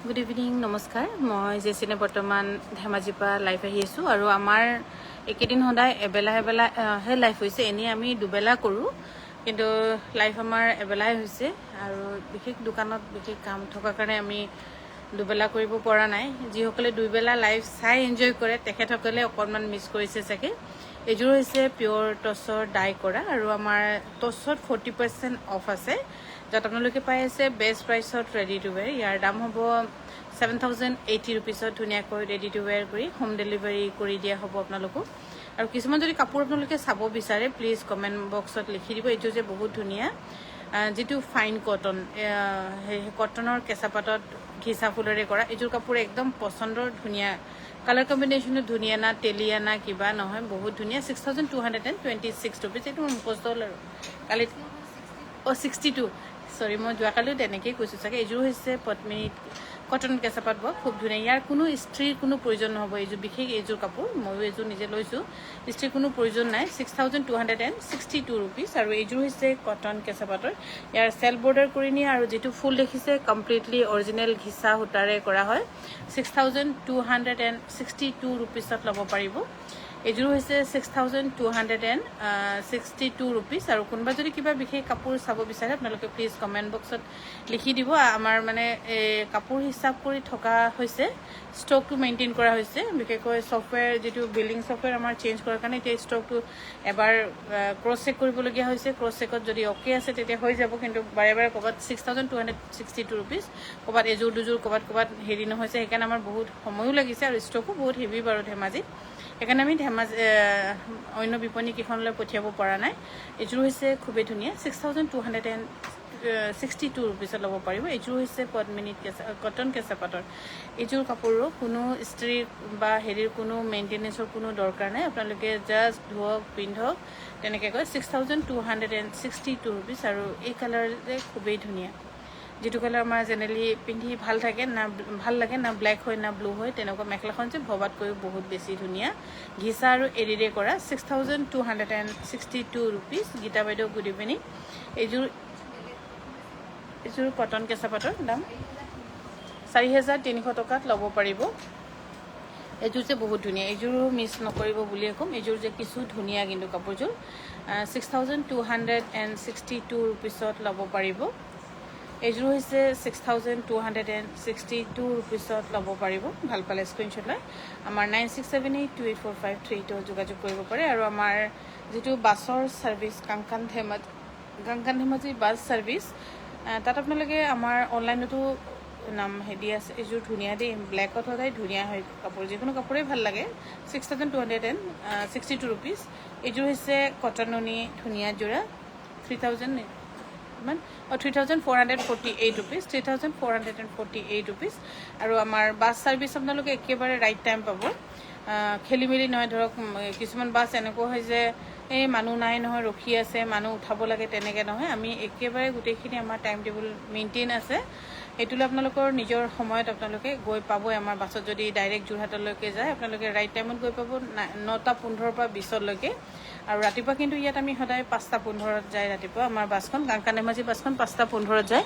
good evening নমস্কাৰ মই জেচিনে বৰ্তমান ধেমাজিৰ পৰা লাইভ আহি আছোঁ আৰু আমাৰ একেদিন সদায় এবেলাহে লাইভ হৈছে এনেই আমি দুবেলা কৰোঁ কিন্তু লাইভ আমাৰ এবেলাই হৈছে আৰু বিশেষ দোকানত বিশেষ কাম থকাৰ কাৰণে আমি দুবেলা কৰিব পৰা নাই যিসকলে দুইবেলা লাইভ চাই এনজয় কৰে তেখেতসকলে অকণমান মিছ কৰিছে চাগে এইযোৰ হৈছে পিয়ৰ টচৰ ডাই কৰা আৰু আমাৰ টচত 40% অফ আছে য'ত আপোনালোকে পাই আছে বেষ্ট প্ৰাইচত ৰেডি টু ৱেৰ ইয়াৰ দাম হ'ব 7,080 ৰুপিছত ধুনীয়াকৈ ৰেডি টু ৱেৰ কৰি হোম ডেলিভাৰী কৰি দিয়া হ'ব আপোনালোকক আৰু কিছুমান যদি কাপোৰ আপোনালোকে চাব বিচাৰে প্লিজ কমেণ্ট বক্সত লিখি দিব এইযোৰ যে বহুত ধুনীয়া যিটো ফাইন কটন কটনৰ কেঁচা পাতত ঘিচা ফুলেৰে কৰা এইযোৰ কাপোৰ একদম পচন্দৰ ধুনীয়া কালাৰ কম্বিনেশ্যনো ধুনীয়া না তেলীয়া না কিবা নহয় বহুত ধুনীয়া 6,226 ৰুপিজ এইটো মুখস্থ হ'ল আৰু কালি 62 সৰি মই যোৱাকালিও তেনেকেই কৈছোঁ চাগে এইযোৰ হৈছে পদ্মিনী কটন কেঁচা পাত বক খুব ধুনীয়া ইয়াৰ কোনো ইস্ত্ৰিৰ কোনো প্ৰয়োজন নহ'ব এইযোৰ বিশেষ এইযোৰ কাপোৰ ময়ো এইযোৰ নিজে লৈছোঁ ইস্ত্ৰিৰ কোনো প্ৰয়োজন নাই 6,262 ৰুপিজ আৰু এইযোৰ হৈছে কটন কেঁচা পাতৰ ইয়াৰ চেল বৰ্ডাৰ কৰি নিয়ে আৰু যিটো ফুল দেখিছে কমপ্লিটলি অৰিজিনেল ঘিচা সূতাৰে কৰা হয় 6,262 ৰুপিজত ল'ব পাৰিব এইযোৰ হৈছে 6,262 ৰুপিজ আৰু কোনোবা যদি কিবা বিশেষ কাপোৰ চাব বিচাৰে আপোনালোকে প্লিজ কমেণ্ট বক্সত লিখি দিব আমাৰ মানে কাপোৰ হিচাপ কৰি থকা হৈছে ষ্টকটো মেইনটেইন কৰা হৈছে বিশেষকৈ ছফ্টৱেৰ যিটো বিলিং ছফ্টৱেৰ আমাৰ চেঞ্জ কৰাৰ কাৰণে এতিয়া ষ্টকটো এবাৰ ক্ৰছ চেক কৰিবলগীয়া হৈছে ক্ৰছ চেকত যদি অ'কে আছে তেতিয়া হৈ যাব কিন্তু বাৰে বাৰে ক'ৰবাত 6,262 ৰুপিজ ক'ৰবাত এযোৰ দুযোৰ ক'ৰবাত হেৰি নহৈছে সেইকাৰণে আমাৰ বহুত সময়ো লাগিছে আৰু ষ্টকো বহুত হেভি বাৰু ধেমাজিত সেইকাৰণে আমি অন্য বিপণী কেইখনলৈ পঠিয়াব পৰা নাই এইযোৰ হৈছে খুবেই ধুনীয়া 6,262 ৰুপিজত ল'ব পাৰিব এইযোৰ হৈছে পদ্মিনী কটন কেঁচা পাতৰ এইযোৰ কাপোৰো কোনো ইস্ত্ৰি বা হেৰিৰ কোনো মেইনটেনেঞ্চৰ কোনো দৰকাৰ নাই আপোনালোকে জাষ্ট ধুৱক পিন্ধক তেনেকৈ কয় 6,262 ৰুপিজ আৰু এই কালাৰতে খুবেই ধুনীয়া যিটো কালাৰ আমাৰ জেনেৰেলি পিন্ধি ভাল থাকে না ভাল লাগে না ব্লেক হয় না ব্লু হয় তেনেকুৱা মেখেলাখন যে ভবাতকৈও বহুত বেছি ধুনীয়া ঘিচা আৰু এৰিৰে কৰা 6,262 ৰুপিজ গীতা বাইদেউ গুড ইভিনিং এইযোৰ কটন কেঁচা পাতৰ দাম 4,300 টকাত ল'ব পাৰিব এইযোৰ যে বহুত ধুনীয়া এইযোৰো মিছ নকৰিব বুলিয়ে ক'ম এইযোৰ যে কিছু ধুনীয়া কিন্তু কাপোৰযোৰ 6,262 ৰুপিজত ল'ব পাৰিব এইযোৰ হৈছে 6,262 ৰুপিজত ল'ব পাৰিব ভাল পালে স্ক্ৰীনশ্বট লৈ আমাৰ 9678284532 যোগাযোগ কৰিব পাৰে আৰু আমাৰ যিটো বাছৰ service Kangkan Dhemaji bus service তাত আপোনালোকে আমাৰ অনলাইনতো নাম হেৰি আছে এইযোৰ ধুনীয়া দেই ব্লেকত সদায় ধুনীয়া হয় কাপোৰ যিকোনো কাপোৰেই ভাল লাগে 6,262 ৰুপিজ এইযোৰ হৈছে কটন নুনি ধুনীয়া যোৰা 3,448 ৰুপিজ 3,448 ৰুপিজ আৰু আমাৰ বাছ ছাৰ্ভিচ আপোনালোকে একেবাৰে ৰাইট টাইম পাব খেলি মেলি নহয় ধৰক কিছুমান বাছ এনেকুৱা হয় যে এই মানুহ নাই নহয় ৰখি আছে মানুহ উঠাব লাগে তেনেকৈ নহয় আমি একেবাৰে গোটেইখিনি আমাৰ টাইম টেবুল মেইনটেইন আছে সেইটোলৈ আপোনালোকৰ নিজৰ সময়ত আপোনালোকে গৈ পাবই আমাৰ বাছত যদি ডাইৰেক্ট যোৰহাটলৈকে যায় আপোনালোকে ৰাইট টাইমত গৈ পাব 9:15 পৰা 20লৈকে আৰু ৰাতিপুৱা কিন্তু ইয়াত আমি সদায় 5:15 যায় ৰাতিপুৱা আমাৰ বাছখন কাংকান ধেমাজি বাছখন 5:15 যায়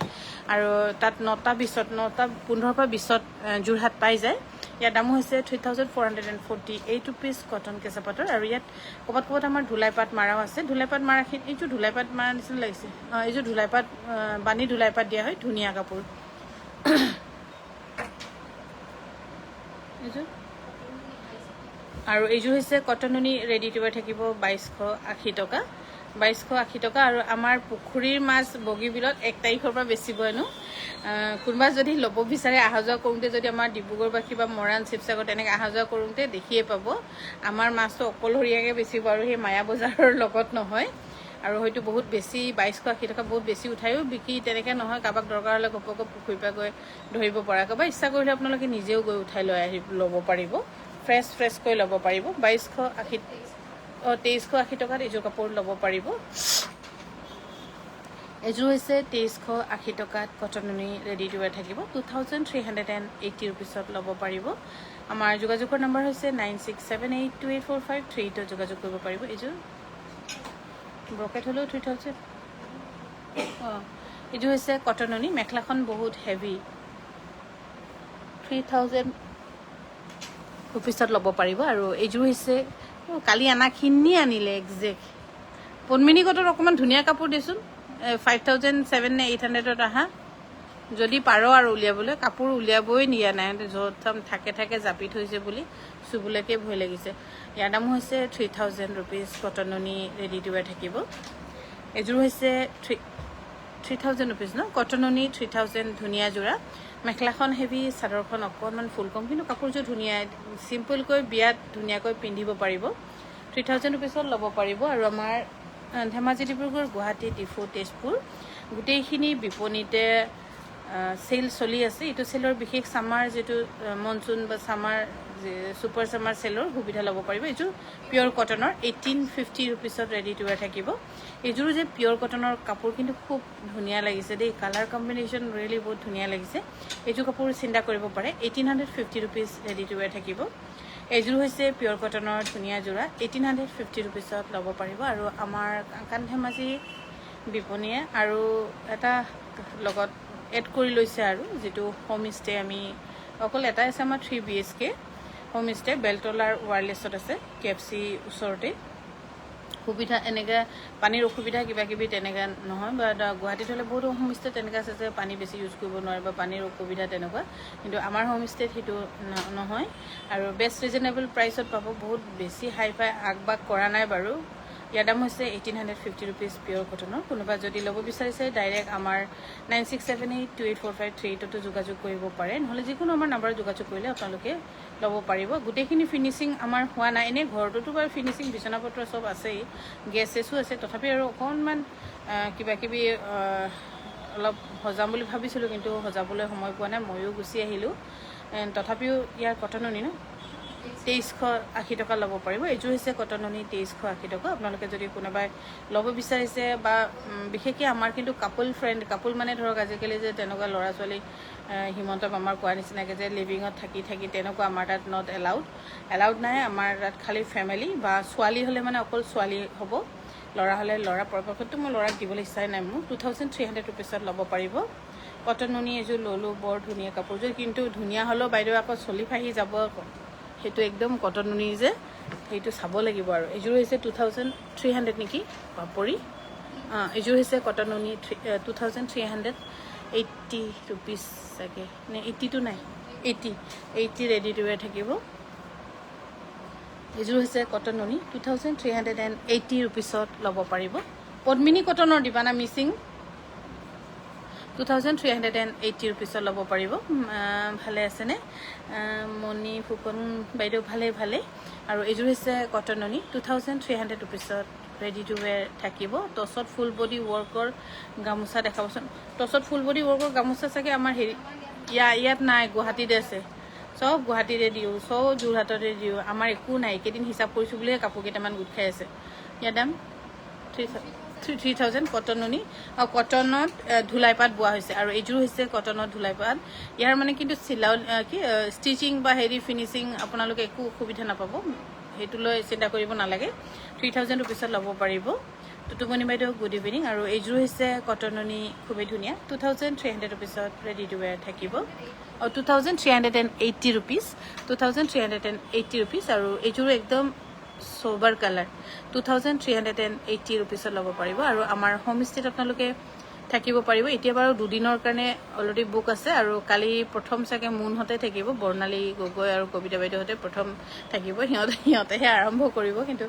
আৰু তাত 9:15 পৰা 20ত যোৰহাট পাই যায় ইয়াৰ দামো হৈছে 3,448 ৰুপিজ কটন কেঁচা পাতৰ আৰু ইয়াত ক'ৰবাত আমাৰ ধুলাইপাত মাৰাও আছে ধুলাইপাত মাৰাখিনি এইযোৰ ধুলাইপাত মাৰা নিচিনা লাগিছে এইযোৰ ধুলাইপাত বানী ধুলাইপাত দিয়া হয় ধুনীয়া কাপোৰ এইযোৰ আৰু এইযোৰ হৈছে কটন নুনি ৰেডি টু ৱেৰ থাকিব 2,280 টকা 2,280 টকা আৰু আমাৰ পুখুৰীৰ মাছ বগীবিলত 1 তাৰিখৰ পৰা বেচিব হেনো কোনোবা যদি ল'ব বিচাৰে অহা যোৱা কৰোঁতে যদি আমাৰ ডিব্ৰুগড়বাসী বা মৰাণ শিৱসাগৰ তেনেকৈ অহা যোৱা কৰোঁতে দেখিয়ে পাব আমাৰ মাছটো অকলশৰীয়াকৈ বেচিব আৰু সেই মায়া বজাৰৰ লগত নহয় আৰু হয়তো বহুত বেছি 2,280 টকা বহুত বেছি উঠায়ো বিক্ৰী তেনেকৈ নহয় কাৰোবাক দৰকাৰ হ'লে ঘপককৈ পুখুৰীৰ পৰা গৈ ধৰিব পৰাকৈ বা ইচ্ছা কৰিলে আপোনালোকে নিজেও গৈ উঠাই ল'ব পাৰিব ফ্ৰেছকৈ ল'ব পাৰিব 2,380 টকাত এইযোৰ কাপোৰ ল'ব পাৰিব এইযোৰ হৈছে 2,380 টকাত কটন নুনি ৰেডি টু ৱেৰ থাকিব 2,380 ৰুপিজত ল'ব পাৰিব আমাৰ যোগাযোগৰ নম্বৰ হৈছে 9678284532 যোগাযোগ কৰিব পাৰিব এইযোৰ ব্ৰকেট হ'লেও 3,000 এইযোৰ হৈছে কটন নুনি মেখেলাখন বহুত হেভি 3000 रुपिसत ল'ব পাৰিব আৰু এইযোৰ হৈছে কালি আনাখিনি আনিলে একজেক্ট পদ্মিনী কটন অকণমান ধুনীয়া কাপোৰ দিছোন 5700 নে 800ত আহা যদি পাৰো আৰু উলিয়াবলৈ কাপোৰ উলিয়াবই নিয়া নাই য'ত থাকে জাপি থৈছে বুলি চুবলৈকে ভয় লাগিছে ইয়াৰ দাম হৈছে 3000 रुपीस কটননি ৰেডি টু ৱেৰ থাকিব এযোৰ হৈছে 3000 रुपीस ন কটননি 3000 ধুনীয়া জোৰা মেখেলাখন হেভি চাদৰখন অকণমান ফুল কম কিন্তু কাপোৰযোৰ ধুনীয়া সিম্পলকৈ বিয়াত ধুনীয়াকৈ পিন্ধিব পাৰিব 3000 रुपीसত ল'ব পাৰিব আৰু আমাৰ ধেমাজি ডিব্ৰুগড় গুৱাহাটী ডিফু তেজপুৰ গোটেইখিনি বিপণীতে সেল চলি আছে এটো সেলৰ বিশেষ সামাৰ যেটো মনসুন বা সামাৰ সুপাৰ সামাৰ সেলৰ সুবিধা ল'ব পাৰিব এযোৰ পিওৰ কটনৰ 1850 रुपीसত ৰেডি টু ৱেৰ থাকিব এযোৰ যে পিওৰ কটনৰ কাপোৰ কিন্তু খুব ধুনীয়া লাগিছে দেই কালাৰ কম্বিনেশন ৰিয়েলি বহুত ধুনীয়া লাগিছে এযোৰ কাপোৰ চিন্তা কৰিব পাৰে 1850 रुपीस ৰেডি টু ৱেৰ থাকিব এযোৰ হৈছে পিওৰ কটনৰ ধুনীয়া জোৰা 1850 रुपीसত ল'ব পাৰিব আৰু আমাৰ কান ধেমাজি বিপণীয়ে আৰু এটা লগত এড কৰি লৈছে আৰু যেটো হোম ষ্টে আমি অকল এটা আছে আমাৰ 3 BHK হোম ষ্টে বেলতলাৰ ওয়াৰলেছত আছে কেএফসি ওচৰতে সুবিধা এনেকা পানীৰ অসুবিধা কিবা কিবি তেনেকা নহয় বা গুৱাহাটীত হলে বহুত হোম ষ্টে তেনেকা আছে যে পানী বেছি ইউজ কৰিব নোৱাৰে বা পানীৰ অসুবিধা তেনেকুৱা কিন্তু আমাৰ হোম ষ্টে হেতু নহয় আৰু বেষ্ট ৰিজনেবল প্ৰাইসত পাব বহুত বেছি হাই ফাই আগবাগ কৰা নাই বাৰু ইয়াৰ দাম হৈছে 1850 रुपीस পিওৰ কটনৰ কোনোবা যদি ল'ব বিচাৰিছে ডাইৰেক্ট আমাৰ 9678284538 টো যোগাযোগ কৰিব পাৰে নহলে যিকোনো আমাৰ নম্বৰ যোগাযোগ কৰিলে আপোনালোকে ল'ব পাৰিব গোটেইখিনি ফিনিশিং আমাৰ হোৱা নাই এনে ঘৰটোতো বাৰু ফিনিশিং বিছনাপত্ৰ সব আছে গেছেছো আছে তথাপি আৰু অকণমান কিবা কিবি অলপ হজাম বুলি ভাবিছিলো কিন্তু হজাবলৈ সময় পোৱা নাই ময়ো গুছি আহিলো তথাপিও ইয়াৰ কটননি ন 2380 টকা ল'ব পাৰিব এযোৰ হৈছে কটননি 2380 টকা আপোনালোকে যদি কোনোবাই ল'ব বিচাৰিছে বা বিশেষকৈ আমাৰ কিন্তু কাপল ফ্ৰেন্ড কাপল মানে ধৰক আজিকালি যে তেনেকুৱা ল'ৰা ছোৱালী হিমন্ত মামাৰ কোৱা নিচিনাকে যে লিভিঙত থাকি তেনেকুৱা আমাৰ তাত নট এলাউড নাই আমাৰ তাত খালি ফ্যামিলি বা ছোৱালী হলে মানে অকল ছোৱালী হ'ব ল'ৰা হলে ল'ৰা পৰপক্ষতো মই ল'ৰাক দিবলৈ ইচ্ছা নাই মোৰ 2300 रुपीसত ল'ব পাৰিব কটননি এযোৰ ললো বৰ ধুনীয়া কাপোৰযোৰ কিন্তু ধুনীয়া হলো বাইদেউ আকৌ চলি ফাহি যাব হেতু একদম কটননি যে হেতু চাব লাগিব আৰু এযোৰ হৈছে 2300 নেকি পাপৰি এযোৰ হৈছে কটননি 2380 रुपीस সাকে নে 80 তো নাই 80 ৰেডি টু ৱেৰ থাকিব এযোৰ হৈছে কটননি 2380 रुपीसত ল'ব পাৰিব পদ্মিনী কটনৰ দিবানা মিসিং 2380 रुपीसত ল'ব পাৰিব ভালে আছে নে মনি ফুকন বাইদেউ ভালে আৰু এযোৰ হৈছে কটননি 2300 रुपीसত ৰেডি টু ৱেৰ থাকিব টছত ফুল বডি ওয়াৰ্কৰ গামুচা দেখাবচোন টছত ফুল বডি ওয়াৰ্কৰ গামুচা চাগে আমাৰ ইয়াত নাই গুৱাহাটীতে আছে সব গুৱাহাটীতে দিও সব যোৰহাটতে দিও আমাৰ একো নাই কেদিন হিচাপ কৰিছো বুলিহে কাপোৰ কেইটামান গুট খাই আছে ইয়াৰ দাম 3000 কটননি আৰু কটনত ধুলাইপাত বোৱা হৈছে আৰু এযোৰ হৈছে কটনত ধুলাইপাত ইয়াৰ মানে কিন্তু সিলাউ কি ষ্টিচিং বা হেৰি ফিনিশিং আপোনালোকে একো সুবিধা নাপাব হেতুলৈ চিন্তা কৰিব নালাগে 3000 रुपीसত ল'ব পাৰিব টুটুমনি বাইদেউ গুড ইভিনিং আৰু এযোৰ হৈছে কটননি খুবেই ধুনীয়া 2300 रुपीसত ৰেডি টু ৱেৰ থাকিব আৰু 2380 रुपीस 2380 रुपीस আৰু এযোৰ একদম সোবাৰ কালাৰ 2380 रुपीसত ল'ব পাৰিব আৰু আমাৰ হোম ষ্টেত আপোনালোকে থাকিব পাৰিব এতিয়া বাৰু দুদিনৰ কাৰণে অলৰেডি বুক আছে আৰু কালি প্ৰথম সাকে মুন হতে থাকিব বৰ্ণালী গগৈ আৰু কবিতা বাইদেউ হতে প্ৰথম থাকিব সিহঁতেহে আৰম্ভ কৰিব কিন্তু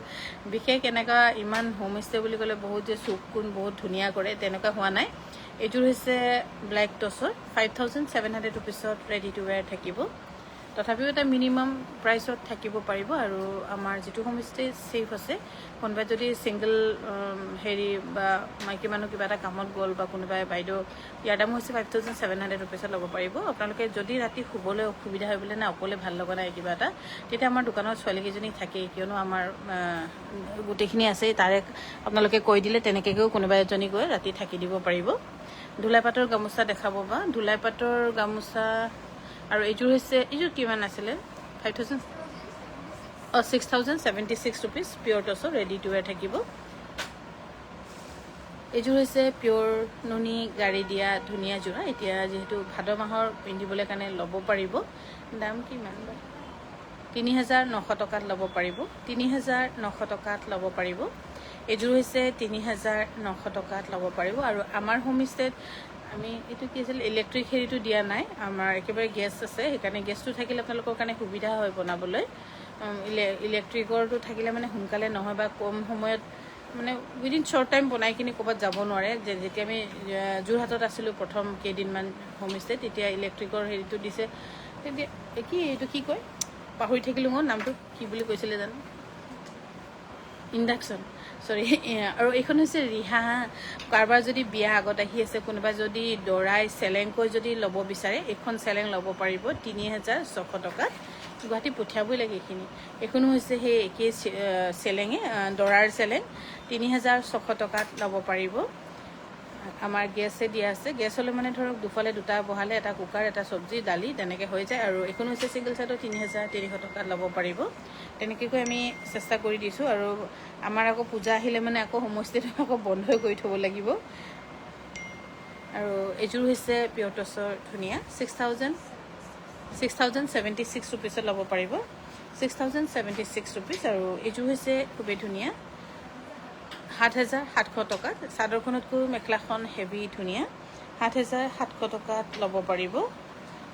বিশেষ এনেকা ইমান হোম ষ্টে বুলি ক'লে বহুত যে সুকুন বহুত ধুনীয়া কৰে তেনেকা হোৱা নাই এযোৰ হৈছে ব্ল্যাক টছৰ 5700 रुपीसত ৰেডি টু ৱেৰ থাকিব তথাপিও এটা মিনিমাম প্ৰাইসত থাকিব পাৰিব আৰু আমাৰ যেটো হোম ষ্টে সেফ আছে কোনবা যদি সিঙ্গল হেৰি বা মাইকী মানুহ কিবা এটা কামত গল বা কোনোবাই বাইদেউ ইয়াৰ দাম হৈছে 5700 रुपीसত ল'ব পাৰিব আপোনালোকে যদি ৰাতি শুবলৈ অসুবিধা হয় বলে না অকলে ভাল লগা নাই কিবা এটা তেতিয়া আমাৰ দোকানত ছোৱালী কেজনী থাকে কিয়নো আমাৰ গুটেখিনি আছে তাৰে আপোনালোকে কৈ দিলে তেনেকেও কোনোবা এজনী গৈ ৰাতি থাকি দিব পাৰিব ধুলাইপাতৰ গামুচা দেখাব বা ধুলাইপাতৰ গামুচা আৰু এযোৰ হৈছে এযোৰ কিমান আছিল 6076 rupees pure টছৰ ready to wear থাকিব এইযোৰ হৈছে পিয়ৰ নুনি গাড়ী দিয়া ধুনীয়া যোৰা এতিয়া যেহেতু ভাদ মাহৰ পিন্ধিবলৈ কাৰণে ল'ব পাৰিব দাম কিমান বা ৩৯০০ টকাত ল'ব পাৰিব ৩৯০০ টকাত ল'ব পাৰিব এইযোৰ হৈছে ৩৯০০ টকাত ল'ব পাৰিব আৰু আমাৰ হোমষ্টেত আমি এইটো কি আছিল ইলেক্ট্ৰিক হেৰিটো দিয়া নাই আমাৰ একেবাৰে গেছ আছে সেইকাৰণে গেছটো থাকিলে আপোনালোকৰ কাৰণে সুবিধা হয় বনাবলৈ ইলেক্ট্ৰিকৰটো থাকিলে মানে সোনকালে নহয় বা কম সময়ত মানে উইদিন শ্বৰ্ট টাইম বনাই কিনি ক'ৰবাত যাব নোৱাৰে যেতিয়া আমি যোৰহাটত আছিলোঁ প্ৰথম কেইদিনমান হোমষ্টে তেতিয়া ইলেক্ট্ৰিকৰ হেৰিটো দিছে তেতিয়া কি এইটো কি কয় পাহৰি থাকিলোঁ মই নামটো কি বুলি কৈছিলে জানো ইণ্ডাকশ্যন চৰি আৰু এইখন হৈছে ৰিহা কাৰোবাৰ যদি বিয়া আগত আহি আছে কোনোবাই যদি দৰাই চেলেংকৈ যদি ল'ব বিচাৰে এইখন চেলেং ল'ব পাৰিব ৩৬০০ টকাত গুৱাহাটী পঠিয়াবই লাগে এইখিনি এইখনো হৈছে সেই একেই চেলেঙে দৰাৰ চেলেং ৩৬০০ টকাত ল'ব পাৰিব আমাৰ গেছে দিয়া আছে গেছ হ'লে মানে ধৰক দুফালে দুটা বহালে এটা কুকাৰ এটা চব্জি দালি তেনেকৈ হৈ যায় আৰু এইখন হৈছে ছিংগল চাইডৰ ৩৩০০ টকাত ল'ব পাৰিব তেনেকৈ আমি চেষ্টা কৰি দিছোঁ আৰু আমাৰ আকৌ পূজা আহিলে মানে আকৌ হোমষ্টেটো আকৌ বন্ধই কৰি থ'ব লাগিব আৰু এইযোৰ হৈছে পিয়ৰ টচৰ ধুনীয়া 6,076 ৰুপিছত ল'ব পাৰিব 6,076 ৰুপিজ আৰু এইযোৰ হৈছে খুবেই ধুনীয়া ৭,৭০০ টকাত চাদৰখনতকৈ মেখেলাখন হেভি ধুনীয়া ৭,৭০০ টকাত ল'ব পাৰিব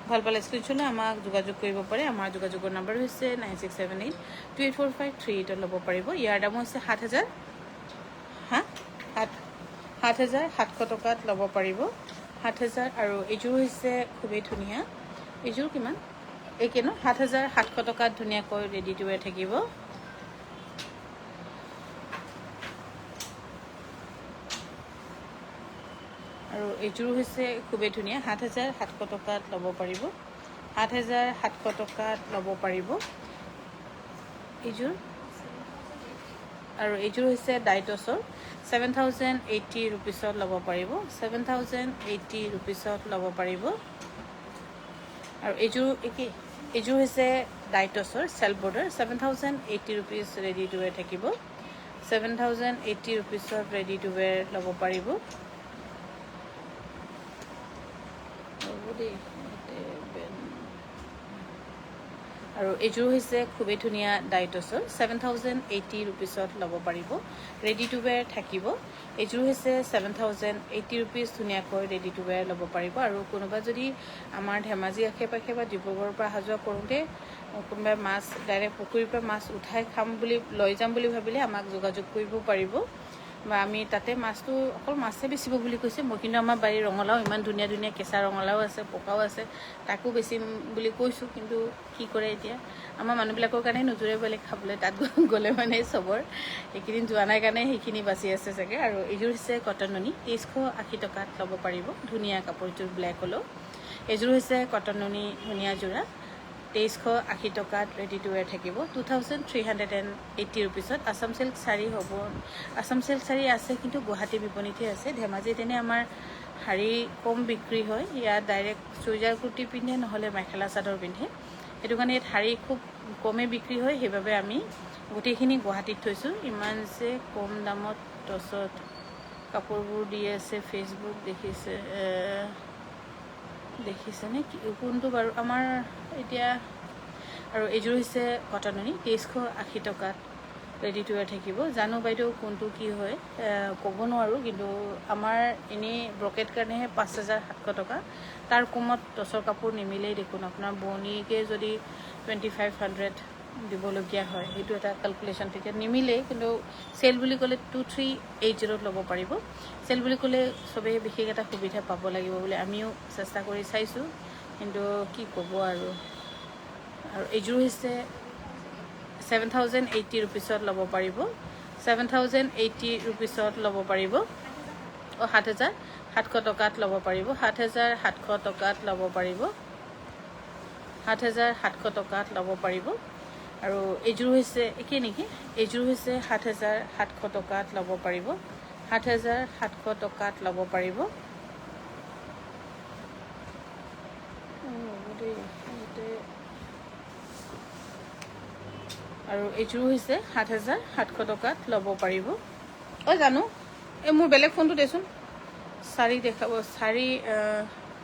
ভাল পালে স্ক্ৰীনশ্বট লৈ আমাক যোগাযোগ কৰিব পাৰে আমাৰ যোগাযোগৰ নম্বৰ হৈছে 9678284538 ল'ব পাৰিব ইয়াৰ দাম হৈছে 7,700 টকাত ল'ব পাৰিব 7,000 আৰু এইযোৰ হৈছে খুবেই ধুনীয়া এইযোৰ কিমান একে ন 7,700 টকাত ধুনীয়াকৈ ৰেডি টু ৱেৰ থাকিব আৰু এইযোৰ হৈছে খুবেই ধুনীয়া 7,700 টকাত ল'ব পাৰিব 7,700 টকাত ল'ব পাৰিব এইযোৰ আৰু এইযোৰ হৈছে ডাইটছৰ 7,080 ৰুপিছত ল'ব পাৰিব 7,080 ৰুপিছত ল'ব পাৰিব আৰু এইযোৰ হৈছে ডাইটছৰ self border 7,080 rupees ready to wear থাকিব 7,080 ৰুপিছত ৰেডি টু ৱেৰ ল'ব পাৰিব আৰু এইযোৰ হৈছে খুবেই ধুনীয়া ডাইটছৰ 7,080 ৰুপিছত ল'ব পাৰিব ৰেডি টু ৱেৰ থাকিব এইযোৰ হৈছে 7,080 ৰুপিজ ধুনীয়াকৈ ৰেডি টু ৱেৰ ল'ব পাৰিব আৰু কোনোবা যদি আমাৰ ধেমাজি আশে পাশে বা ডিব্ৰুগড়ৰ পৰা অহা যোৱা কৰোঁতে কোনোবাই মাছ ডাইৰেক্ট পুখুৰীৰ পৰা মাছ উঠাই খাম বুলি লৈ যাম বুলি ভাবিলে আমাক যোগাযোগ কৰিব পাৰিব বা আমি তাতে মাছটো অকল মাছে বেচিব বুলি কৈছে মই কিন্তু আমাৰ বাৰীৰ ৰঙালাও ইমান ধুনীয়া ধুনীয়া কেঁচা ৰঙালাও আছে পকাও আছে তাকো বেচিম বুলি কৈছোঁ কিন্তু কি কৰে এতিয়া আমাৰ মানুহবিলাকৰ কাৰণে নোজোৰে বেলেগ খাবলৈ তাত গ'লে মানে চবৰ এইকেইদিন যোৱা নাই কাৰণে সেইখিনি বাচি আছে চাগে আৰু এইযোৰ হৈছে কটন নুনি 380 টকাত ল'ব পাৰিব ধুনীয়া কাপোৰযোৰ ব্লেক হ'লেও এইযোৰ হৈছে কটন নুনি ধুনীয়া যোৰা 2380 টকাত ৰেডি টু ৱেৰ থাকিব 2,380 ৰুপিছত আছাম চিল্ক শাড়ী হ'ব আছাম চিল্ক শাড়ী আছে কিন্তু গুৱাহাটী বিপণীতহে আছে ধেমাজিত এনে আমাৰ শাড়ী কম বিক্ৰী হয় ইয়াত ডাইৰেক্ট চুইজাৰ কুৰ্তি পিন্ধে নহ'লে মেখেলা চাদৰ পিন্ধে সেইটো কাৰণে ইয়াত শাড়ী খুব কমে বিক্ৰী হয় সেইবাবে আমি গোটেইখিনি গুৱাহাটীত থৈছোঁ ইমান যে কম দামত টচত কাপোৰবোৰ দি আছে ফেচবুক দেখিছেনে কোনটো বাৰু আমাৰ এতিয়া আৰু এইযোৰ হৈছে কটন নুনি 2380 টকাত ৰেডি টু ৱেৰ থাকিব জানো বাইদেউ কোনটো কি হয় ক'ব নোৱাৰোঁ কিন্তু আমাৰ এনেই ব্ৰকেট কাৰণেহে 5,700 টকা তাৰ কমত টচৰ কাপোৰ নিমিলেই দেখোন আপোনাৰ বোৱনীকে যদি 2,500 দিবলগীয়া হয় সেইটো এটা কেলকুলেশ্যন তেতিয়া নিমিলেই কিন্তু চেল বুলি ক'লে 2,380 ল'ব পাৰিব চেল বুলি ক'লে চবেই বিশেষ এটা সুবিধা পাব লাগিব বুলি আমিও চেষ্টা কৰি চাইছোঁ কিন্তু কি ক'ব আৰু এইযোৰ হৈছে 7,080 ৰুপিছত ল'ব পাৰিব 7,080 ৰুপিছত ল'ব পাৰিব 7,700 টকাত ল'ব পাৰিব 7,700 টকাত ল'ব পাৰিব 7,700 টকাত ল'ব পাৰিব আৰু এইযোৰ হৈছে একেই নেকি এইযোৰ হৈছে 7,700 টকাত ল'ব পাৰিব 7,700 টকাত ল'ব পাৰিব আৰু এইযোৰ হৈছে 7,700 টকাত ল'ব পাৰিব জানো এই মোৰ বেলেগ ফোনটো দেচোন শাড়ী দেখাব শাড়ী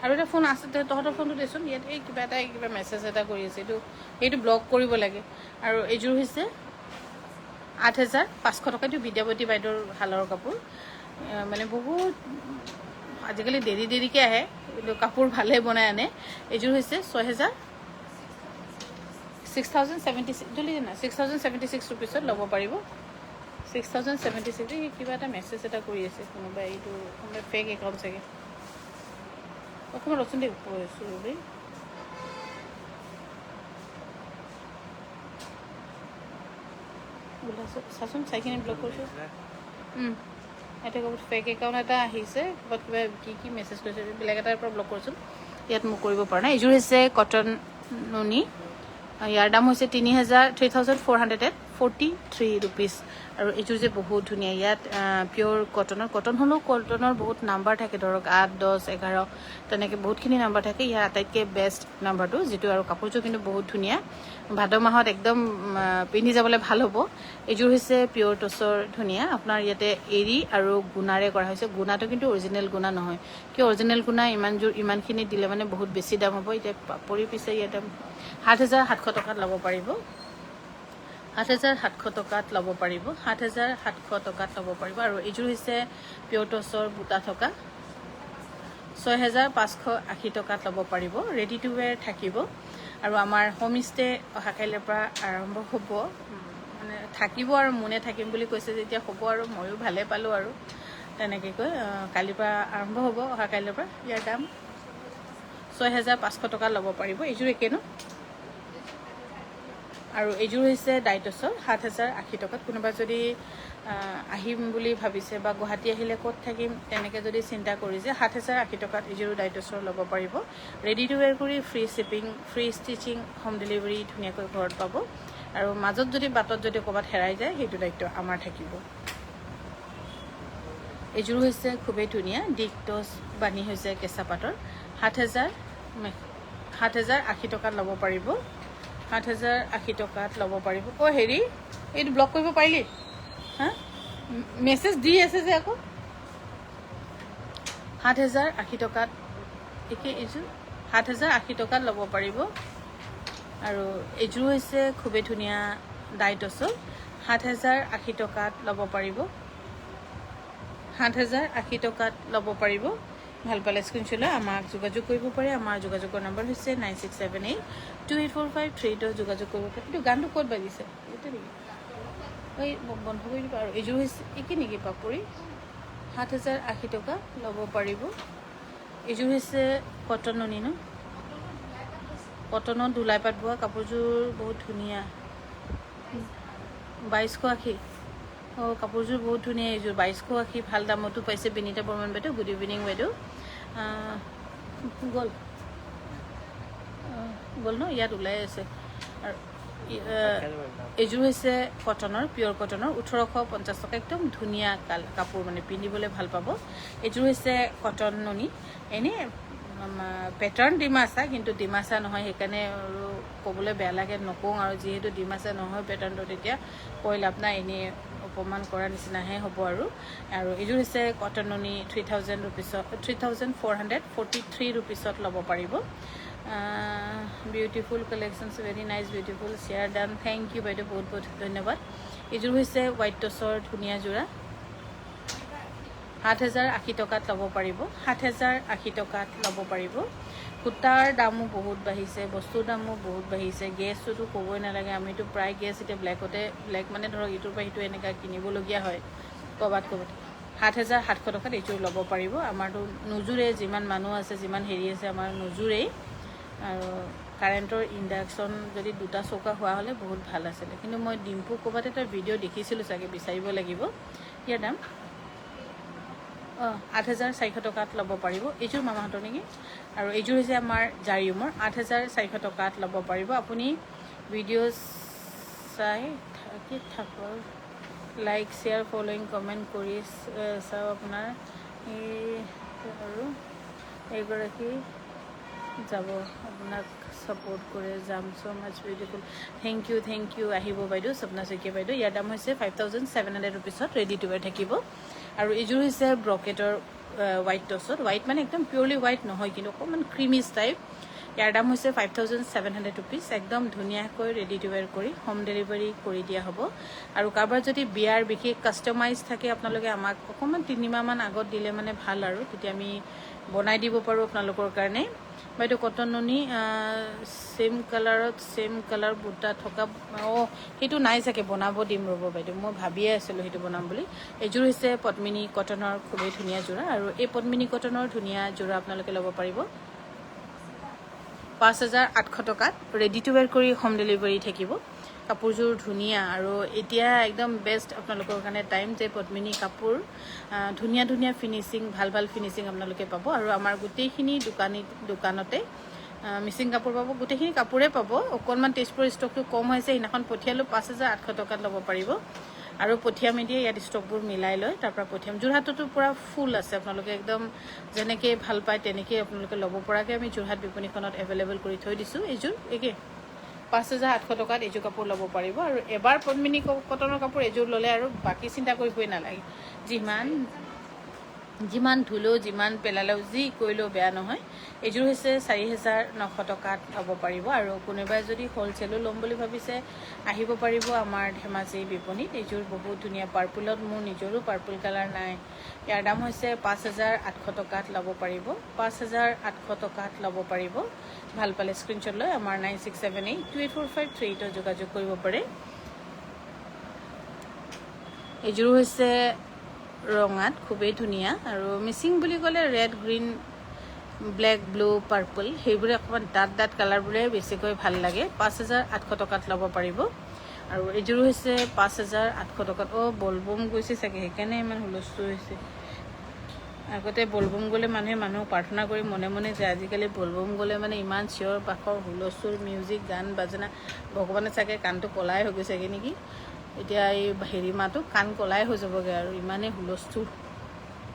আৰু এটা ফোন আছে তহঁতৰ ফোনটো দেচোন ইয়াত এই কিবা মেছেজ এটা কৰি আছে এইটো ব্লক কৰিব লাগে আৰু এইযোৰ হৈছে 8,500 টকা এইটো বিদ্যাপতি বাইদেউৰ শালৰ কাপোৰ মানে বহুত আজিকালি দেৰিকৈ আহে কিন্তু কাপোৰ ভালে বনাই আনে এইযোৰ হৈছে 6,076 ৰুপিছত ল'ব পাৰিব 6,076 কিবা এটা মেছেজ এটা কৰি আছে কোনোবাই এইটো কোনোবাই ফেক একাউণ্ট চাগে অকণমান ৰচোন দেই কৈছোঁ ৰবি ওলাইছোঁ চাচোন চাইখিনি ব্লক কৰিছোঁ এতিয়া ক'ব ফেক একাউণ্ট এটা আহিছে ক'ৰবাত কিবা কি মেছেজ কৰিছে বেলেগ এটাৰ পৰা ব্লক কৰিছোঁ ইয়াত মোক কৰিব পৰা নাই এইযোৰ হৈছে কটন নুনি ইয়াৰ দাম হৈছে 3,443 ৰুপিজ আৰু এইযোৰ যে বহুত ধুনীয়া ইয়াত পিয়'ৰ কটন হ'লেও কটনৰ বহুত নাম্বাৰ থাকে ধৰক 8, 10, 11 তেনেকৈ বহুতখিনি নাম্বাৰ থাকে ইয়াৰ আটাইতকৈ বেষ্ট নাম্বাৰটো যিটো আৰু কাপোৰযোৰ কিন্তু বহুত ধুনীয়া ভাদ মাহত একদম পিন্ধি যাবলৈ ভাল হ'ব এইযোৰ হৈছে পিয়'ৰ টচৰ ধুনীয়া আপোনাৰ ইয়াতে এৰী আৰু গুণাৰে কৰা হৈছে গুণাটো কিন্তু অৰিজিনেল গুণা নহয় কিয় অৰিজিনেল গুণা ইমানখিনি দিলে মানে বহুত বেছি দাম হ'ব এতিয়া পৰি পিছে ইয়াতে 7,700 টকাত ল'ব পাৰিব 7,700 টকাত ল'ব পাৰিব 7,700 টকাত ল'ব পাৰিব আৰু এইযোৰ হৈছে পিয়'ৰ টচৰ বুটা থকা 6,580 টকাত ল'ব পাৰিব ৰেডি টু ৱেৰ থাকিব আৰু আমাৰ হোমষ্টে অহা কাইলৈৰ পৰা আৰম্ভ হ'ব মানে থাকিব আৰু মোনে থাকিম বুলি কৈছে যেতিয়া হ'ব আৰু ময়ো ভালে পালোঁ আৰু তেনেকৈ কৈ কালিৰ পৰা আৰম্ভ হ'ব অহা কাইলৈৰ পৰা ইয়াৰ দাম 6,500 টকাত ল'ব পাৰিব এইযোৰ একে ন আৰু এইযোৰ হৈছে ডাইটছৰ 7,080 টকাত কোনোবা যদি আহিম বুলি ভাবিছে বা গুৱাহাটী আহিলে ক'ত থাকিম তেনেকৈ যদি চিন্তা কৰিছে 7,080 টকাত এইযোৰ ডাইটছৰ ল'ব পাৰিব ৰেডি টু ৱেৰ কৰি free shipping free stitching home delivery ধুনীয়াকৈ ঘৰত পাব আৰু মাজত যদি বাটত যদি ক'ৰবাত হেৰাই যায় সেইটো দায়িত্ব আমাৰ থাকিব এইযোৰ হৈছে খুবেই ধুনীয়া ডিকটছ বানি হৈছে কেঁচা পাটৰ 7,080 টকাত ল'ব পাৰিব 7,080 টকাত ল'ব পাৰিব হেৰি এইটো ব্লক কৰিব পাৰিলি হা মেছেজ দি আছে যে আকৌ 7,080 টকাত একে এইযোৰ 7,080 টকাত ল'ব পাৰিব আৰু এইযোৰ হৈছে খুবেই ধুনীয়া ডাইটছৰ 7,080 টকাত ল'ব পাৰিব 7,080 টকাত ল'ব পাৰিব ভাল পালে স্ক্ৰীনশ্বট লৈ আমাক যোগাযোগ কৰিব পাৰে আমাৰ যোগাযোগৰ নম্বৰ হৈছে 9678284532 যোগাযোগ কৰিব পাৰে এইটো গানটো ক'ত বাজিছে এইটো নেকি এই বন্ধ কৰি দিব আৰু এইযোৰ হৈছে একে নেকি পাপৰি 7,080 টকা ল'ব পাৰিব এইযোৰ হৈছে কটন নুনি ন কটনত ধুলাই পাত বোৱা কাপোৰযোৰ বহুত ধুনীয়া 2,280 কাপোৰযোৰ বহুত ধুনীয়া এইযোৰ 2,280 ভাল দামতো পাইছে বিনীতা বৰ্মন বাইদেউ গুড ইভিনিং বাইদেউ গ'ল ন ইয়াত ওলাই আছে আৰু এইযোৰ হৈছে কটনৰ পিয়'ৰ কটনৰ 1,850 টকা একদম ধুনীয়া কাপোৰ মানে পিন্ধিবলৈ ভাল পাব এইযোৰ হৈছে কটন নুনি এনেই পেটাৰ্ণ ডিমাচা কিন্তু ডিমাচা নহয় সেইকাৰণে আৰু ক'বলৈ বেয়া লাগে নকওঁ আৰু যিহেতু ডিমাচা নহয় পেটাৰ্ণটো তেতিয়া কৈ লাভ নাই এনেই অপমান কৰা নিচিনাহে হ'ব আৰু এইযোৰ হৈছে কটন নুনি 3,000 ৰুপিছত 3,443 ৰুপিছত ল'ব পাৰিব beautiful collections very nice beautiful share done thank you বাইদেউ বহুত বহুত ধন্যবাদ এইযোৰ হৈছে হোৱাইট টচৰ ধুনীয়া যোৰা 7,080 টকাত ল'ব পাৰিব 7,080 টকাত ল'ব পাৰিব সূতাৰ দামো বহুত বাঢ়িছে বস্তুৰ দামো বহুত বাঢ়িছে গেছটোতো ক'বই নালাগে আমিতো প্ৰায় গেছ এতিয়া ব্লেক মানে ধৰক ইটোৰ পৰা সিটো এনেকুৱা কিনিবলগীয়া হয় ক'ৰবাত 7,700 টকাত এইযোৰ ল'ব পাৰিব আমাৰতো নোজোৰে যিমান মানুহ আছে যিমান হেৰি আছে আমাৰ নোজোৰেই আৰু কাৰেণ্টৰ ইণ্ডাকশ্যন যদি 2টা চৌকা হোৱা হ'লে বহুত ভাল আছিলে কিন্তু মই ডিম্পু ক'ৰবাত এটা ভিডিঅ' দেখিছিলোঁ চাগে বিচাৰিব লাগিব ইয়াৰ দাম 8,400 টকাত ল'ব পাৰিব এইযোৰ মামাহঁতৰ নেকি আৰু এইযোৰ হৈছে আমাৰ জাৰিউমৰ 8,400 টকাত ল'ব পাৰিব আপুনি ভিডিঅ' চাই থাকক লাইক শ্বেয়াৰ ফলোইং কমেণ্ট কৰি চাওঁ আপোনাৰ এই আৰু এইগৰাকী যাব আপোনাক সাপোৰ্ট কৰে যাম সো মাচ বিউটিফুল থেংক ইউ আহিব বাইদেউ স্বপ্না শইকীয়া বাইদেউ ইয়াৰ দাম হৈছে 5700 रुपीसত ৰেডি টু ৱেৰ থাকিব আৰু এইযোৰ হৈছে ব্ৰকেটৰ হোৱাইট টছত হোৱাইট মানে একদম পিয়ৰলি হোৱাইট নহয় কিন্তু অকণমান ক্ৰিমিজ টাইপ ইয়াৰ দাম হৈছে 5700 रुपीस একদম ধুনীয়াকৈ ৰেডি টু ৱেৰ কৰি হোম ডেলিভাৰী কৰি দিয়া হ'ব আৰু কাৰোবাৰ যদি বিয়াৰ বিশেষ কাষ্টমাইজ থাকে আপোনালোকে আমাক অকণমান 3 মাহমান আগত দিলে মানে ভাল আৰু তেতিয়া আমি বনাই দিব পাৰোঁ আপোনালোকৰ কাৰণে বাইদেউ কটন নুনি সেম কালাৰ বুটা থকা সেইটো নাই চাগে বনাব দিম ৰ'ব বাইদেউ মই ভাবিয়ে আছিলোঁ সেইটো বনাম বুলি এইযোৰ হৈছে পদ্মিনী কটনৰ খুবেই ধুনীয়া যোৰা আৰু এই পদ্মিনী কটনৰ ধুনীয়া যোৰা আপোনালোকে ল'ব পাৰিব 5800 টকাত ৰেডি টু ৱেৰ কৰি হোম ডেলিভাৰী থাকিব কাপোৰযোৰ ধুনীয়া আৰু এতিয়া একদম বেষ্ট আপোনালোকৰ কাৰণে টাইম যে পদ্মিনী কাপোৰ ধুনীয়া ফিনিচিং ভাল ফিনিচিং আপোনালোকে পাব আৰু আমাৰ গোটেইখিনি দোকানতে মিচিং কাপোৰ পাব গোটেইখিনি কাপোৰে পাব অকণমান তেজপুৰৰ ষ্টকটো কম হৈছে সেইদিনাখন পঠিয়ালোঁ 5800 টকাত ল'ব পাৰিব আৰু পঠিয়াম এতিয়া ইয়াত ষ্টকবোৰ মিলাই লৈ তাৰ পৰা পঠিয়াম যোৰহাটতো পুৰা ফুল আছে আপোনালোকে একদম যেনেকৈ ভাল পায় তেনেকৈ আপোনালোকে ল'ব পৰাকৈ আমি যোৰহাট বিপণীখনত এভেইলেবল কৰি থৈ দিছোঁ এইযোৰ একে 5800 টকাত এইযোৰ কাপোৰ ল'ব পাৰিব আৰু এবাৰ পদ্মিনী কটনৰ কাপোৰ এইযোৰ ল'লে আৰু বাকী চিন্তা কৰিবই নালাগে যিমান ধুলেও যিমান পেলালেও যি কৰিলেও বেয়া নহয় এইযোৰ হৈছে 4900 টকাত ল'ব পাৰিব আৰু কোনোবাই যদি হ'লচেলো ল'ম বুলি ভাবিছে আহিব পাৰিব আমাৰ ধেমাজি বিপণীত এইযোৰ বহুত ধুনীয়া পাৰ্পলত মোৰ নিজৰো পাৰ্পল কালাৰ নাই ইয়াৰ দাম হৈছে 5800 টকাত ল'ব পাৰিব 5800 টকাত ল'ব পাৰিব ভাল পালে স্ক্ৰীনশ্বট লৈ আমাৰ 9678284538 যোগাযোগ কৰিব পাৰে এইযোৰ হৈছে ৰঙাত খুবেই ধুনীয়া আৰু মিচিং বুলি ক'লে red green black blue purple সেইবোৰে অকণমান ডাঠ কালাৰবোৰে বেছিকৈ ভাল লাগে 5800 টকাত ল'ব পাৰিব আৰু এইযোৰ হৈছে 5800 টকাত বলবম গৈছে চাগে সেইকাৰণে ইমান হুলস্থুল হৈছে আগতে বলবম গ'লে মানুহক প্ৰাৰ্থনা কৰি মনে যায় আজিকালি বলবম গ'লে মানে ইমান চিঞৰ বাখৰ হুলস্থুল মিউজিক গান বাজনা ভগৱানে চাগে কাণটো কলাই হৈ গৈছেগৈ নেকি এতিয়া এই হেৰি মাহটো কাণ কলাই হৈ যাবগৈ আৰু ইমানেই হুলস্থুল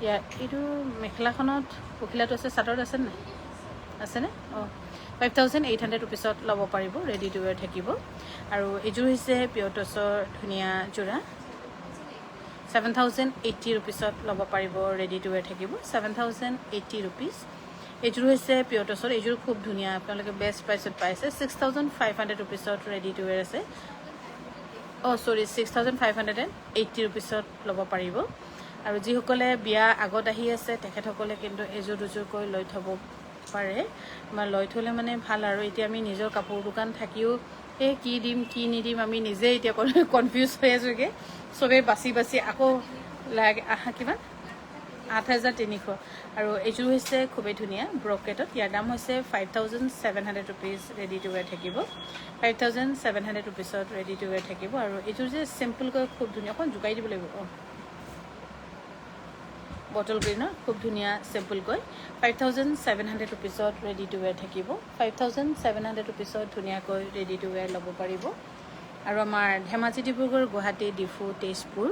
ইয়াৰ এইটো মেখেলাখনত পখিলাটো আছে চাদৰত আছেনে 5800 रुपीसত ল'ব পাৰিব ৰেডি টু ৱেৰ থাকিব আৰু এইযোৰ হৈছে পিয়ৰ টচৰ ধুনীয়া যোৰা 7080 रुपीसত ল'ব পাৰিব ৰেডি টু ৱেৰ থাকিব 7080 रुपीस এইযোৰ হৈছে পিয়ৰ টচৰ এইযোৰ খুব ধুনীয়া আপোনালোকে বেষ্ট প্ৰাইচত পাইছে 6500 रुपीसত ৰেডি টু ৱেৰ আছে 6580 रुपीसত ল'ব পাৰিব আৰু যিসকলে বিয়া আগত আহি আছে তেখেতসকলে কিন্তু এযোৰ দুযোৰকৈ লৈ থ'ব পাৰে বা লৈ থ'লে মানে ভাল আৰু এতিয়া আমি নিজৰ কাপোৰ দোকান থাকিও কি দিম কি নিদিম আমি নিজে এতিয়া কনফিউজ হৈ আছোঁগৈ চবেই বাছি আকৌ লাগে কিমান 8300 আৰু এইযোৰ হৈছে খুবেই ধুনীয়া ব্ৰকেটত ইয়াৰ দাম হৈছে 5700 रुपीस ৰেডি টু ৱেৰ থাকিব 5700 रुपीसত ৰেডি টু ৱেৰ থাকিব আৰু এইযোৰ যে চিম্পলকৈ খুব ধুনীয়া অকণ জোকাই দিব লাগিব বটল গ্ৰীণৰ খুব ধুনীয়া চিম্পলকৈ 5700 रुपीसত ৰেডি টু ৱেৰ থাকিব 5700 रुपीसত ধুনীয়াকৈ ৰেডি টু ৱেৰ ল'ব পাৰিব আৰু আমাৰ ধেমাজি ডিব্ৰুগড় গুৱাহাটী ডিফু তেজপুৰ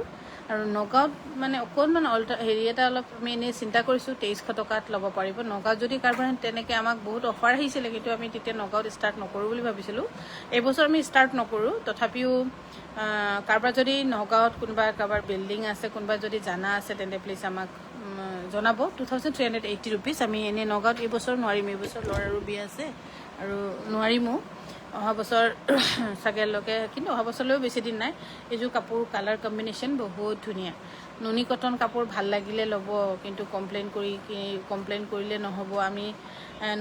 আৰু নগাঁৱত মানে অকণমান হেৰি এটা অলপ আমি এনেই চিন্তা কৰিছোঁ 2300 টকাত ল'ব পাৰিব নগাঁৱত যদি কাৰোবাৰ তেনেকৈ আমাক বহুত অফাৰ আহিছিলে কিন্তু আমি তেতিয়া নগাঁৱত ষ্টাৰ্ট নকৰোঁ বুলি ভাবিছিলোঁ এইবছৰ আমি ষ্টাৰ্ট নকৰোঁ তথাপিও কাৰোবাৰ যদি নগাঁৱত কাৰোবাৰ বিল্ডিং আছে কোনোবা যদি জানা আছে তেন্তে প্লিজ আমাক জনাব 2380 रुपीस আমি এনেই নগাঁৱত এইবছৰ নোৱাৰিম এইবছৰ ল'ৰাৰো বিয়া আছে আৰু নোৱাৰিমো অহা বছৰ চাগেলৈকে কিন্তু অহা বছৰলৈও বেছি দিন নাই এইযোৰ কাপোৰ কালাৰ কম্বিনেশ্যন বহুত ধুনীয়া নুনি কটন কাপোৰ ভাল লাগিলে ল'ব কিন্তু কমপ্লেইন কৰিলে নহ'ব আমি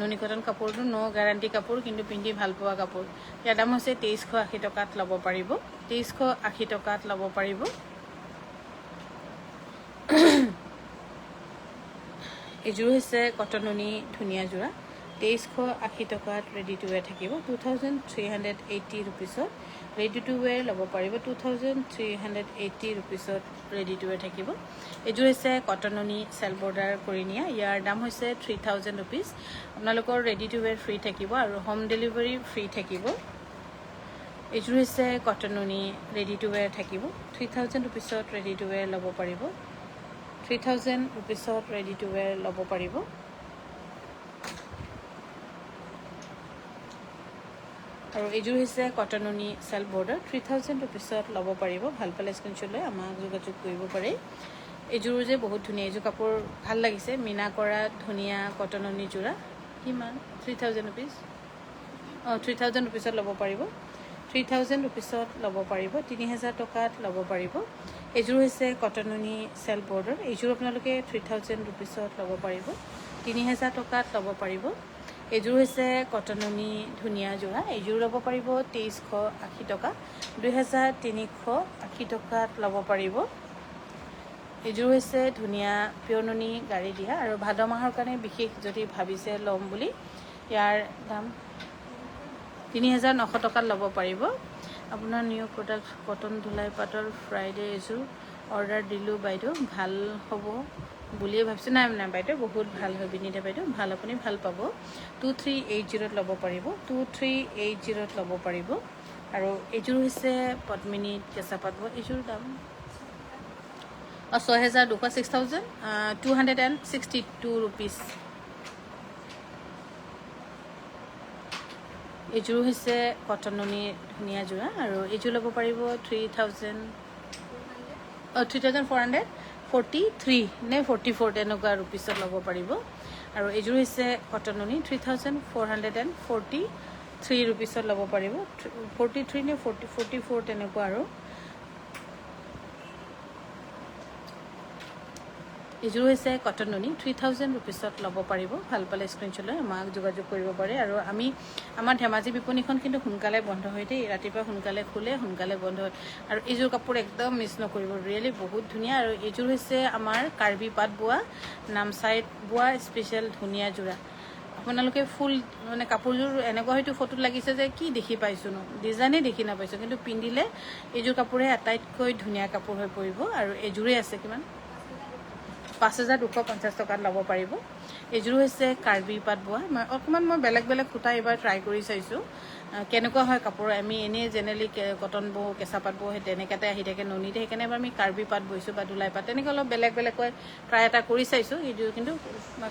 নুনি কটন কাপোৰটো গেৰাণ্টি কাপোৰ কিন্তু পিন্ধি ভাল পোৱা কাপোৰ ইয়াৰ দাম হৈছে 2380 টকাত ল'ব পাৰিব 2380 টকাত ল'ব পাৰিব এইযোৰ হৈছে কটন নুনি ধুনীয়া যোৰা 2380 টকাত ৰেডি টু ৱেৰ থাকিব 2380 रुपीसত ৰেডি টু ৱেৰ ল'ব পাৰিব 2380 रुपीसত ৰেডি টু ৱেৰ থাকিব এইযোৰ হৈছে কটন নুনি চেল বৰ্ডাৰ কৰি নিয়া ইয়াৰ দাম হৈছে 3000 रुपीस আপোনালোকৰ ৰেডি টু ৱেৰ ফ্ৰী থাকিব আৰু হোম ডেলিভাৰী ফ্ৰী থাকিব এইযোৰ হৈছে কটন নুনি ৰেডি টু ৱেৰ থাকিব 3000 रुपीसত ৰেডি টু ৱেৰ ল'ব পাৰিব 3000 रुपीसত ৰেডি টু ৱেৰ ল'ব পাৰিব আৰু এইযোৰ হৈছে কটননি চেল্ফ বৰ্ডাৰ 3000 ৰুপিছত ল'ব পাৰিব ভাল পালে স্ক্ৰীনশ্বট লৈ আমাক যোগাযোগ কৰিব পাৰে এইযোৰ যে বহুত ধুনীয়া এইযোৰ কাপোৰ ভাল লাগিছে মিনা কৰা ধুনীয়া কটননি যোৰা কিমান 3000 ৰুপিছ 3000 ৰুপিছত ল'ব পাৰিব 3000 ৰুপিছত ল'ব পাৰিব 3000 টকাত ল'ব পাৰিব এইযোৰ হৈছে কটননি চেল্ফ বৰ্ডাৰ এইযোৰ আপোনালোকে 3000 ৰুপিছত ল'ব পাৰিব 3000 টকাত ল'ব পাৰিব এইযোৰ হৈছে কটননি ধুনীয়া যোৰা এইযোৰ ল'ব পাৰিব 2380 টকা 2380 টকাত ল'ব পাৰিব এইযোৰ হৈছে ধুনীয়া পিয়ননি গাড়ী দিয়া আৰু ভাদ মাহৰ কাৰণে বিশেষ যদি ভাবিছে ল'ম বুলি ইয়াৰ দাম 3900 টকাত ল'ব পাৰিব আপোনাৰ নিউ প্ৰডাক্ট কটন ধুলাই পাটৰ ফ্ৰাইডে এইযোৰ অৰ্ডাৰ দিলোঁ বাইদেউ ভাল হ'ব বুলিয়ে ভাবিছোঁ নাই নাই বাইদেউ বহুত ভাল হয় বিনীতা বাইদেউ ভাল আপুনি ভাল পাব 2380ত ল'ব পাৰিব 2380ত ল'ব পাৰিব আৰু এইযোৰ হৈছে পদ্মিনীত কেঁচা পাট এইযোৰ দাম 6262 ৰুপিছ এইযোৰ হৈছে কটননি ধুনীয়া যোৰা আৰু এইযোৰ ল'ব পাৰিব 3443 নে 44 তেনেকুৱা ৰুপিছত ল'ব পাৰিব আৰু এইযোৰ হৈছে কটননি 3443 ৰুপিছত ল'ব পাৰিব 43 নে 44 তেনেকুৱা আৰু এইযোৰ হৈছে কটননি 3000 ৰুপিছত ল'ব পাৰিব ভাল পালে স্ক্ৰীনশ্বট লৈ আমাক যোগাযোগ কৰিব পাৰে আৰু আমি আমাৰ ধেমাজি বিপণীখন কিন্তু সোনকালে বন্ধ হৈ দিয়ে ৰাতিপুৱা সোনকালে খোলে সোনকালে বন্ধ হয় আৰু এইযোৰ কাপোৰ একদম মিছ নকৰিব ৰিয়েলি বহুত ধুনীয়া আৰু এইযোৰ হৈছে আমাৰ কাৰ্বি পাট বোৱা নামচাইত বোৱা স্পেচিয়েল ধুনীয়া যোৰা আপোনালোকে ফুল মানে কাপোৰযোৰ এনেকুৱা হয়তো ফটোত লাগিছে যে কি দেখি পাইছোঁ ন ডিজাইনে দেখি নাপাইছোঁ কিন্তু পিন্ধিলে এইযোৰ কাপোৰে আটাইতকৈ ধুনীয়া কাপোৰ হৈ পৰিব আৰু এইযোৰে আছে কিমান 5250 টকাত ল'ব পাৰিব এইযোৰ হৈছে কাৰ্বি পাট বোৱা অকণমান মই বেলেগ বেলেগ সূতা এইবাৰ ট্ৰাই কৰি চাইছোঁ কেনেকুৱা হয় কাপোৰ আমি এনেই জেনেৰেলি কটন বওঁ কেঁচা পাট বওঁ সেই তেনেকুৱাতে আহি থাকে ননীতে সেইকাৰণে এবাৰ আমি কাৰ্বি পাট বৈছোঁ বা ধুলাই পাট তেনেকৈ অলপ বেলেগ বেলেগকৈ ট্ৰাই এটা কৰি চাইছোঁ এইযোৰ কিন্তু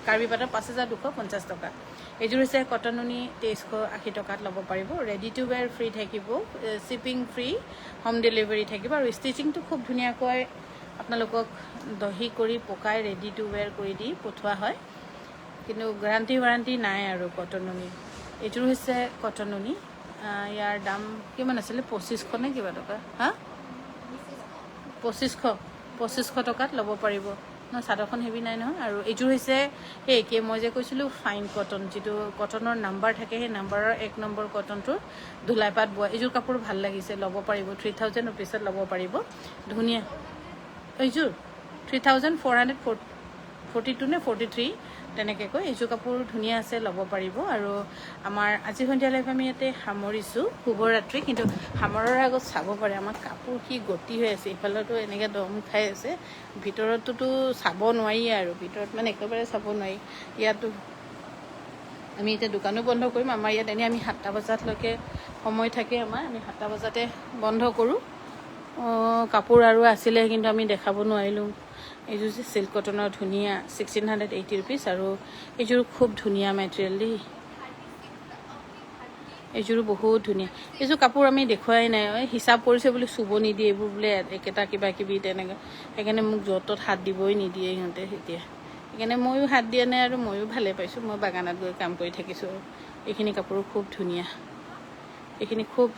কাৰ্বি পাটৰ 5250 টকা এইযোৰ হৈছে কটননি 2380 টকাত ল'ব পাৰিব ৰেডি টু ৱেৰ ফ্ৰী থাকিব শ্বিপিং ফ্ৰী হোম ডেলিভাৰী থাকিব আৰু ষ্টিচিংটো খুব ধুনীয়াকৈ আপোনালোকক দহি কৰি পকাই ৰেডি টু ৱেৰ কৰি দি পঠোৱা হয় কিন্তু গেৰাণ্টি ৱাৰেণ্টি নাই আৰু কটননি এইযোৰ হৈছে কটননি ইয়াৰ দাম কিমান আছিলে 2500 নে কিবা টকা হা 2500 টকাত ল'ব পাৰিব ন চাদৰখন হেভি নাই নহয় আৰু এইযোৰ হৈছে সেই একে মই যে কৈছিলোঁ ফাইন কটন যিটো কটনৰ নাম্বাৰ থাকে সেই নাম্বাৰৰ 1 নম্বৰ কটনটোৰ ধুলাই পাট বোৱা এইযোৰ কাপোৰ ভাল লাগিছে ল'ব পাৰিব 3000 ৰুপিছত ল'ব পাৰিব ধুনীয়া এইযোৰ 3442 নে 43 তেনেকৈ কৈ এইযোৰ কাপোৰ ধুনীয়া আছে ল'ব পাৰিব আৰু আমাৰ আজি সন্ধিয়া লাইভ আমি ইয়াতে সামৰিছোঁ শুভৰাত্ৰি কিন্তু সামৰাৰ আগত চাব পাৰে আমাৰ কাপোৰ কি গতি হৈ আছে ইফালেতো এনেকৈ দম খাই আছে ভিতৰততো চাব নোৱাৰি আৰু ভিতৰত মানে একেবাৰে চাব নোৱাৰি ইয়াতো আমি এতিয়া দোকানো বন্ধ কৰিম আমাৰ ইয়াত এনেই আমি 7টা বজালৈকে সময় থাকে আমাৰ আমি 7টা বজাতে বন্ধ কৰোঁ কাপোৰ আৰু আছিলে কিন্তু আমি দেখাব নোৱাৰিলোঁ এইযোৰ যে চিল্ক কটনৰ ধুনীয়া 1680 ৰুপিছ আৰু এইযোৰ খুব ধুনীয়া মেটেৰিয়েল দেই এইযোৰো বহুত ধুনীয়া এইযোৰ কাপোৰ আমি দেখুৱাই নাই হিচাপ কৰিছে বুলি চুব নিদিয়ে এইবোৰ বোলে একেটা কিবা কিবি তেনেকৈ সেইকাৰণে মোক য'ত হাত দিবই নিদিয়ে সিহঁতে এতিয়া সেইকাৰণে ময়ো হাত দিয়া নাই আৰু ময়ো ভালে পাইছোঁ মই বাগানত গৈ কাম কৰি থাকিছোঁ আৰু এইখিনি কাপোৰ খুব ধুনীয়া এইখিনি খুব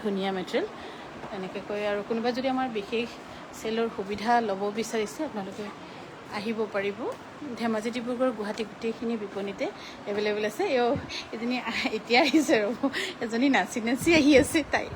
ধুনীয়া মেটেৰিয়েল এনেকৈ কৈ আৰু কোনোবা যদি আমাৰ বিশেষ চেলৰ সুবিধা ল'ব বিচাৰিছে আপোনালোকে আহিব পাৰিব ধেমাজি ডিব্ৰুগড় গুৱাহাটী গোটেইখিনি বিপণীতে এভেইলেবল আছে এজনী এতিয়া আহিছে ৰ'ব এজনী নাচি নাচি আহি আছে তাই